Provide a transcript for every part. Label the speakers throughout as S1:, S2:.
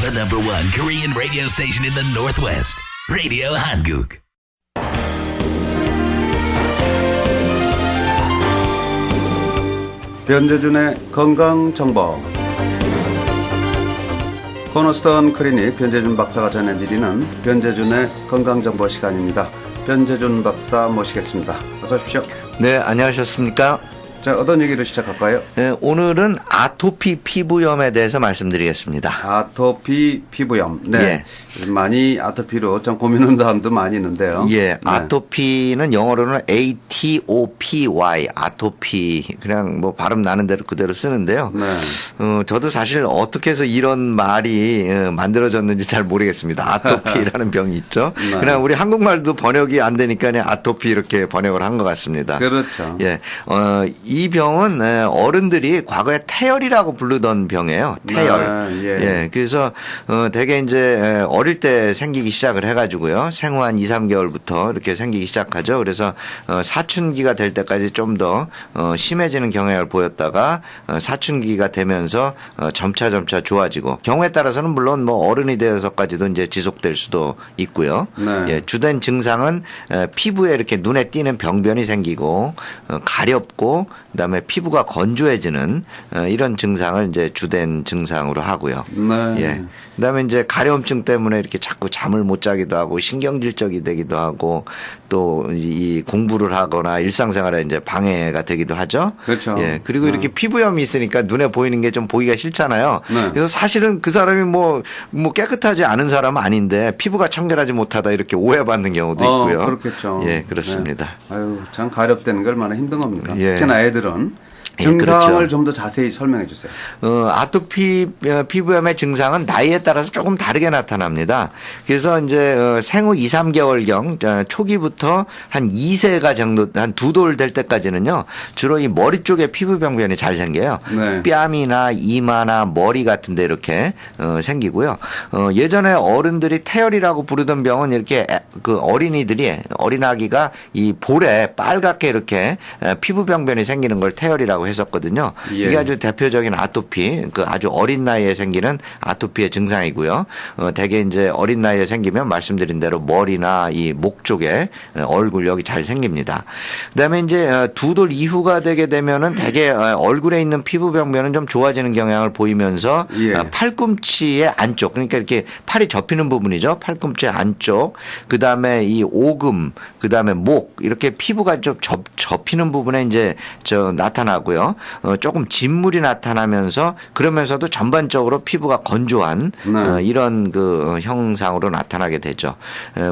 S1: The number one Korean radio station in the Northwest. Radio Hanguk.
S2: 변재준의 건강정보. 코너스턴 클리닉 변재준 박사가 전해드리는 변재준의 건강정보 시간입니다. 변재준 박사 모시겠습니다. 어서 오십시오.
S3: 네, 안녕하셨습니까?
S2: 자, 어떤 얘기로 시작할까요?
S3: 네, 오늘은 아토피 피부염에 대해서 말씀드리겠습니다.
S2: 아토피 피부염. 네. 많이 아토피로 좀 고민하는 사람도 많이 있는데요.
S3: 예,
S2: 네.
S3: 아토피는 영어로는 ATOPY, 아토피. 그냥 뭐 발음 나는 대로 그대로 쓰는데요.
S2: 네.
S3: 저도 사실 어떻게 해서 이런 말이 만들어졌는지 잘 모르겠습니다. 아토피라는 병이 있죠.
S2: 네.
S3: 그냥 우리 한국말도 번역이 안 되니까 그냥 아토피 이렇게 번역을 한 것 같습니다.
S2: 그렇죠.
S3: 예, 이 병은 어른들이 과거에 태열이라고 부르던 병이에요. 태열.
S2: 네,
S3: 예. 그래서 대개 이제 어릴 때 생기기 시작을 해가지고요. 생후 한 2, 3개월부터 이렇게 생기기 시작하죠. 그래서 사춘기가 될 때까지 좀 더 심해지는 경향을 보였다가 사춘기가 되면서 점차 좋아지고 경우에 따라서는 물론 뭐 어른이 되어서까지도 이제 지속될 수도 있고요.
S2: 네.
S3: 예, 주된 증상은 피부에 이렇게 눈에 띄는 병변이 생기고 가렵고 그다음에 피부가 건조해지는 이런 증상을 이제 주된 증상으로 하고요.
S2: 네.
S3: 예. 그다음에 이제 가려움증 때문에 이렇게 자꾸 잠을 못 자기도 하고 신경질적이 되기도 하고 또 이 공부를 하거나 일상생활에 이제 방해가 되기도 하죠.
S2: 그렇죠.
S3: 예. 그리고 이렇게 피부염이 있으니까 눈에 보이는 게 좀 보기가 싫잖아요.
S2: 네.
S3: 그래서 사실은 그 사람이 뭐 깨끗하지 않은 사람은 아닌데 피부가 청결하지 못하다 이렇게 오해받는 경우도 있고요.
S2: 그렇겠죠.
S3: 예, 그렇습니다.
S2: 네. 아유, 참 가렵다는 게 얼마나 힘든 겁니까?
S3: 예.
S2: 특히나 아이들은.
S3: 예,
S2: 증상을
S3: 그렇죠.
S2: 좀 더 자세히 설명해 주세요.
S3: 아토피 피부염의 증상은 나이에 따라서 조금 다르게 나타납니다. 그래서 이제 생후 2, 3개월경 초기부터 한 2세가 정도 한 두 돌 될 때까지는요. 주로 이 머리 쪽에 피부 병변이 잘 생겨요.
S2: 네.
S3: 뺨이나 이마나 머리 같은 데 이렇게 생기고요. 예전에 어른들이 태열이라고 부르던 병은 이렇게 그 어린아기가 이 볼에 빨갛게 이렇게 피부 병변이 생기는 걸 태열이라고 했었거든요.
S2: 예.
S3: 이게 아주 대표적인 아토피, 그 아주 어린 나이에 생기는 아토피의 증상이고요. 대개 이제 어린 나이에 생기면 말씀드린 대로 머리나 이 목 쪽에 얼굴 여기 잘 생깁니다. 그다음에 이제 두 돌 이후가 되게 되면은 대개 얼굴에 있는 피부 병변은 좀 좋아지는 경향을 보이면서
S2: 예.
S3: 팔꿈치의 안쪽, 그러니까 이렇게 팔이 접히는 부분이죠. 팔꿈치 안쪽, 그다음에 이 오금, 그다음에 목 이렇게 피부가 좀 접히는 부분에 이제 나타나고요. 조금 진물이 나타나면서 그러면서도 전반적으로 피부가 건조한
S2: 네.
S3: 이런 그 형상으로 나타나게 되죠.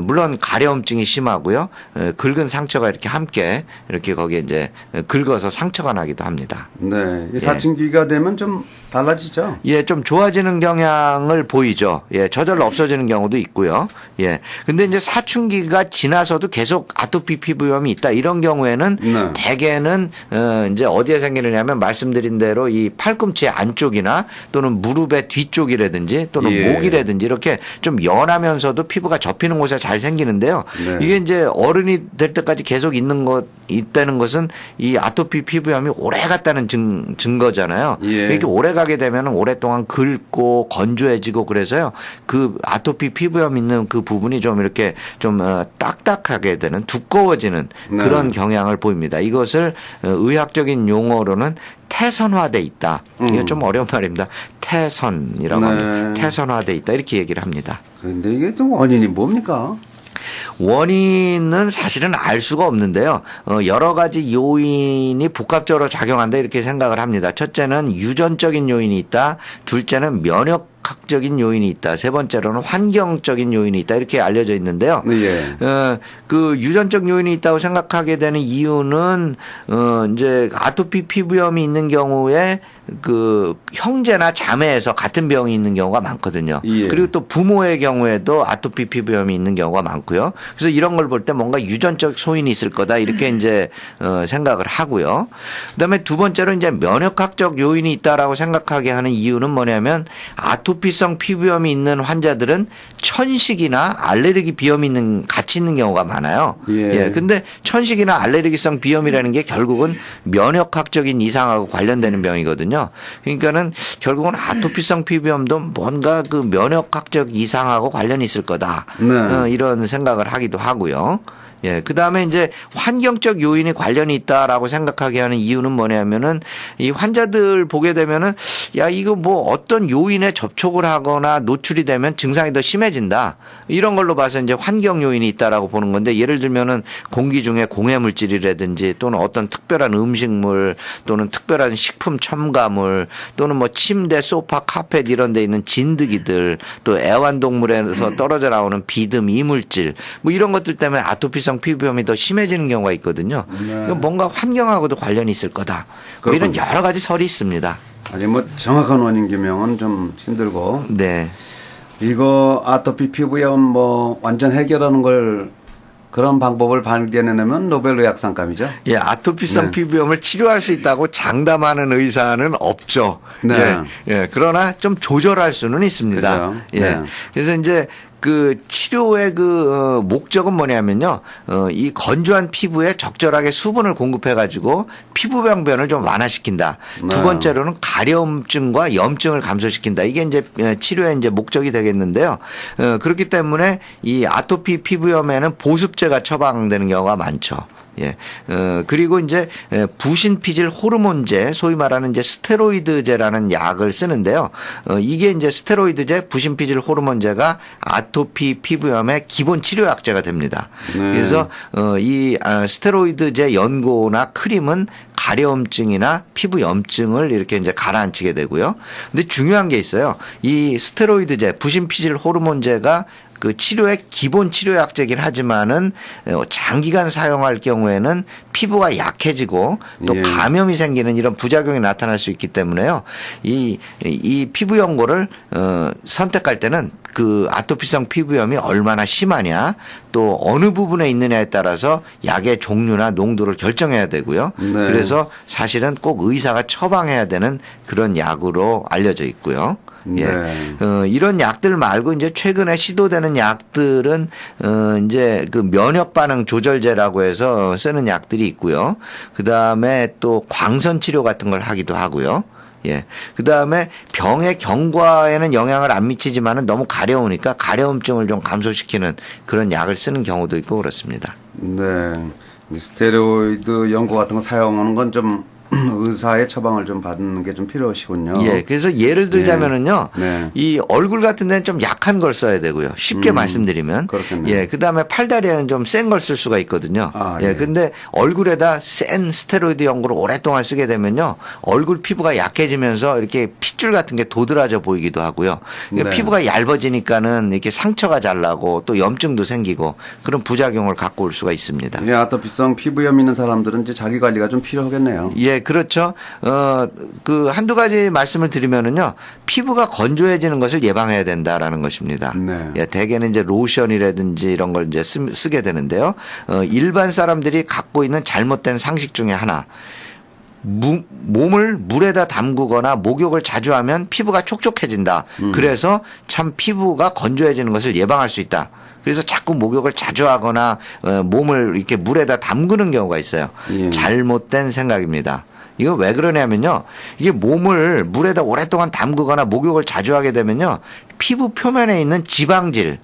S3: 물론 가려움증이 심하고요. 긁은 상처가 이렇게 함께 이렇게 거기에 이제 긁어서 상처가 나기도 합니다.
S2: 네. 이 사춘기가 되면 좀 달라지죠?
S3: 예, 좀 좋아지는 경향을 보이죠. 예, 저절로 없어지는 경우도 있고요. 예. 근데 이제 사춘기가 지나서도 계속 아토피 피부염이 있다. 이런 경우에는
S2: 네.
S3: 대개는 이제 어디에 생기느냐면 말씀드린 대로 이 팔꿈치 안쪽이나 또는 무릎의 뒤쪽이라든지 또는
S2: 예.
S3: 목이라든지 이렇게 좀 연하면서도 피부가 접히는 곳에 잘 생기는데요.
S2: 네.
S3: 이게 이제 어른이 될 때까지 계속 있다는 것은 이 아토피 피부염이 오래 갔다는 증거잖아요.
S2: 예.
S3: 이렇게 오래 가게 되면 오랫동안 긁고 건조해지고 그래서요. 그 아토피 피부염 있는 그 부분이 좀 이렇게 좀 딱딱하게 되는 두꺼워지는
S2: 네.
S3: 그런 경향을 보입니다. 이것을 의학적인 용어로는 태선화돼 있다. 이게 좀 어려운 말입니다. 태선이라고
S2: 네.
S3: 합니다. 태선화돼 있다 이렇게 얘기를 합니다.
S2: 근데 이게 또 원인이 뭡니까?
S3: 원인은 사실은 알 수가 없는데요. 여러 가지 요인이 복합적으로 작용한다 이렇게 생각을 합니다. 첫째는 유전적인 요인이 있다. 둘째는 면역학적인 요인이 있다. 세 번째로는 환경적인 요인이 있다. 이렇게 알려져 있는데요.
S2: 예.
S3: 그 유전적 요인이 있다고 생각하게 되는 이유는 이제 아토피 피부염이 있는 경우에 그 형제나 자매에서 같은 병이 있는 경우가 많거든요.
S2: 예.
S3: 그리고 또 부모의 경우에도 아토피 피부염이 있는 경우가 많고요. 그래서 이런 걸 볼 때 뭔가 유전적 소인이 있을 거다 이렇게 이제 생각을 하고요. 그다음에 두 번째로 이제 면역학적 요인이 있다라고 생각하게 하는 이유는 뭐냐면 아토피성 피부염이 있는 환자들은 천식이나 알레르기 비염이 같이 있는 경우가 많아요.
S2: 예.
S3: 근데 천식이나 알레르기성 비염이라는 게 결국은 면역학적인 이상하고 관련되는 병이거든요. 있거든요. 그러니까는 결국은 아토피성 피부염도 뭔가 그 면역학적 이상하고 관련이 있을 거다.
S2: 네.
S3: 이런 생각을 하기도 하고요. 예, 그 다음에 이제 환경적 요인이 관련이 있다라고 생각하게 하는 이유는 뭐냐면은 이 환자들 보게 되면은 야, 이거 뭐 어떤 요인에 접촉을 하거나 노출이 되면 증상이 더 심해진다. 이런 걸로 봐서 이제 환경 요인이 있다라고 보는 건데 예를 들면은 공기 중에 공해 물질이라든지 또는 어떤 특별한 음식물 또는 특별한 식품 첨가물 또는 뭐 침대, 소파, 카펫 이런 데 있는 진드기들 또 애완동물에서 떨어져 나오는 비듬, 이물질 뭐 이런 것들 때문에 아토피성 피부염이 더 심해지는 경우가 있거든요.
S2: 네.
S3: 뭔가 환경하고도 관련이 있을 거다. 뭐 이런 여러 가지 설이 있습니다.
S2: 아직 뭐 정확한 원인 규명은 좀 힘들고.
S3: 네.
S2: 이거 아토피 피부염 뭐 완전 해결하는 걸 그런 방법을 발견해내면 노벨 의학상감이죠.
S3: 예, 아토피성
S2: 네.
S3: 피부염을 치료할 수 있다고 장담하는 의사는 없죠.
S2: 네.
S3: 예, 예, 그러나 좀 조절할 수는 있습니다.
S2: 그죠.
S3: 예.
S2: 네.
S3: 그래서 이제 그 치료의 그 목적은 뭐냐면요. 이 건조한 피부에 적절하게 수분을 공급해 가지고 피부 병변을 좀 완화시킨다.
S2: 네.
S3: 두 번째로는 가려움증과 염증을 감소시킨다. 이게 이제 치료의 이제 목적이 되겠는데요. 그렇기 때문에 이 아토피 피부염에는 보습제가 처방되는 경우가 많죠. 예. 그리고 이제 부신피질 호르몬제, 소위 말하는 이제 스테로이드제라는 약을 쓰는데요. 이게 이제 스테로이드제, 부신피질 호르몬제가 아토피 피부염의 기본 치료약제가 됩니다.
S2: 네.
S3: 그래서 이 스테로이드제 연고나 크림은 가려움증이나 피부 염증을 이렇게 이제 가라앉히게 되고요. 근데 중요한 게 있어요. 이 스테로이드제, 부신피질 호르몬제가 그 치료의 기본 치료약제긴 하지만은 장기간 사용할 경우에는 피부가 약해지고 또
S2: 예.
S3: 감염이 생기는 이런 부작용이 나타날 수 있기 때문에요. 이 피부 연고를 선택할 때는 그 아토피성 피부염이 얼마나 심하냐 또 어느 부분에 있느냐에 따라서 약의 종류나 농도를 결정해야 되고요.
S2: 네.
S3: 그래서 사실은 꼭 의사가 처방해야 되는 그런 약으로 알려져 있고요. 예.
S2: 네.
S3: 이런 약들 말고 이제 최근에 시도되는 약들은 이제 그 면역 반응 조절제라고 해서 쓰는 약들이 있고요. 그다음에 또 광선 치료 같은 걸 하기도 하고요. 예. 그다음에 병의 경과에는 영향을 안 미치지만은 너무 가려우니까 가려움증을 좀 감소시키는 그런 약을 쓰는 경우도 있고 그렇습니다.
S2: 네. 스테로이드 연고 같은 거 사용하는 건 좀 의사의 처방을 좀 받는 게 좀 필요하시군요.
S3: 예, 그래서 예를 들자면은요,
S2: 네.
S3: 이 얼굴 같은 데는 좀 약한 걸 써야 되고요. 쉽게 말씀드리면.
S2: 그렇겠네요.
S3: 예, 그 다음에 팔다리에는 좀 센 걸 쓸 수가 있거든요.
S2: 아,
S3: 예,
S2: 예.
S3: 근데 얼굴에다 센 스테로이드 연고를 오랫동안 쓰게 되면요, 얼굴 피부가 약해지면서 이렇게 핏줄 같은 게 도드라져 보이기도 하고요. 그러니까
S2: 네.
S3: 피부가 얇아지니까는 이렇게 상처가 잘 나고 또 염증도 생기고 그런 부작용을 갖고 올 수가 있습니다.
S2: 예, 아토피성 피부염 있는 사람들은 이제 자기 관리가 좀 필요하겠네요.
S3: 예, 그렇죠. 그 한두 가지 말씀을 드리면은요, 피부가 건조해지는 것을 예방해야 된다라는 것입니다.
S2: 네.
S3: 예, 대개는 이제 로션이라든지 이런 걸 이제 쓰게 되는데요. 일반 사람들이 갖고 있는 잘못된 상식 중에 하나. 몸을 물에다 담그거나 목욕을 자주 하면 피부가 촉촉해진다. 그래서 참 피부가 건조해지는 것을 예방할 수 있다. 그래서 자꾸 목욕을 자주 하거나 몸을 이렇게 물에다 담그는 경우가 있어요.
S2: 예.
S3: 잘못된 생각입니다. 이거 왜 그러냐면요. 이게 몸을 물에다 오랫동안 담그거나 목욕을 자주 하게 되면요. 피부 표면에 있는 지방질,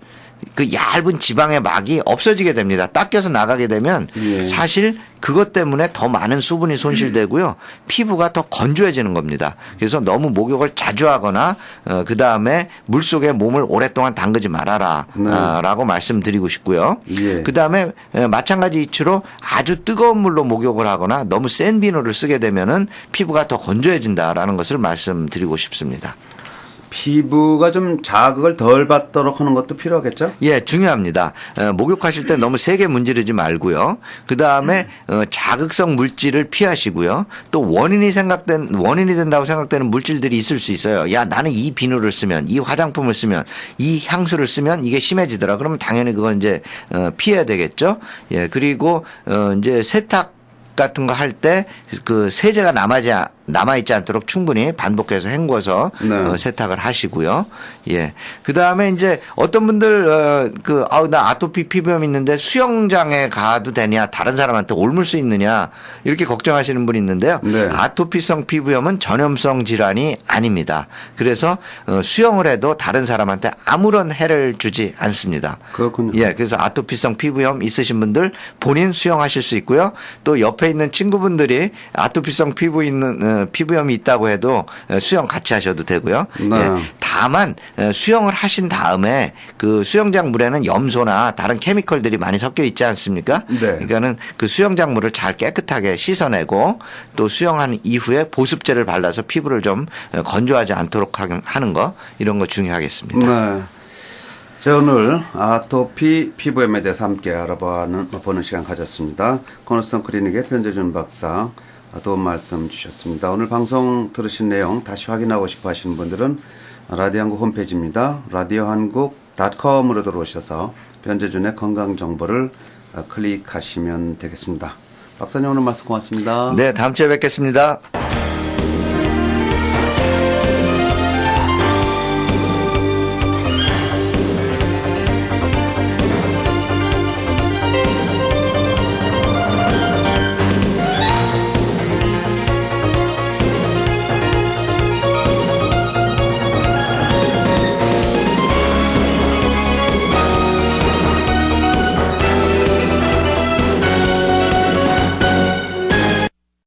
S3: 그 얇은 지방의 막이 없어지게 됩니다. 닦여서 나가게 되면
S2: 예.
S3: 사실 그것 때문에 더 많은 수분이 손실되고요. 피부가 더 건조해지는 겁니다. 그래서 너무 목욕을 자주 하거나 그다음에 물속에 몸을 오랫동안 담그지 말아라
S2: 네.
S3: 라고 말씀드리고 싶고요.
S2: 예.
S3: 그다음에 마찬가지 이치로 아주 뜨거운 물로 목욕을 하거나 너무 센 비누를 쓰게 되면은 피부가 더 건조해진다라는 것을 말씀드리고 싶습니다.
S2: 피부가 좀 자극을 덜 받도록 하는 것도 필요하겠죠?
S3: 예, 중요합니다. 목욕하실 때 너무 세게 문지르지 말고요. 그 다음에 자극성 물질을 피하시고요. 또 원인이 된다고 생각되는 물질들이 있을 수 있어요. 야, 나는 이 비누를 쓰면, 이 화장품을 쓰면, 이 향수를 쓰면 이게 심해지더라. 그러면 당연히 그건 이제 피해야 되겠죠. 예, 그리고 이제 세탁 같은 거 할 때 그 세제가 남아있지 않도록 충분히 반복해서 헹궈서
S2: 네.
S3: 세탁을 하시고요. 예. 그 다음에 이제 어떤 분들, 나 아토피 피부염 있는데 수영장에 가도 되냐, 다른 사람한테 옮을 수 있느냐, 이렇게 걱정하시는 분이 있는데요.
S2: 네.
S3: 아토피성 피부염은 전염성 질환이 아닙니다. 그래서 수영을 해도 다른 사람한테 아무런 해를 주지 않습니다.
S2: 그렇군요.
S3: 예. 그래서 아토피성 피부염 있으신 분들 본인 수영하실 수 있고요. 또 옆에 있는 친구분들이 아토피성 피부염이 있다고 해도 수영 같이 하셔도 되고요.
S2: 네.
S3: 예. 다만 수영을 하신 다음에 그 수영장 물에는 염소나 다른 케미컬들이 많이 섞여 있지 않습니까?
S2: 네.
S3: 그러니까는 그 수영장 물을 잘 깨끗하게 씻어내고 또 수영한 이후에 보습제를 발라서 피부를 좀 건조하지 않도록 하는 거 이런 거 중요하겠습니다.
S2: 네. 자, 오늘 아토피 피부염에 대해서 함께 보는 시간 가졌습니다. 코너스톤 클리닉의 변재준 박사 도움 말씀 주셨습니다. 오늘 방송 들으신 내용 다시 확인하고 싶어 하시는 분들은 라디오 한국 홈페이지입니다. radiohangook.com으로 들어오셔서 변재준의 건강 정보를 클릭하시면 되겠습니다. 박사님 오늘 말씀 고맙습니다.
S3: 네, 다음 주에 뵙겠습니다.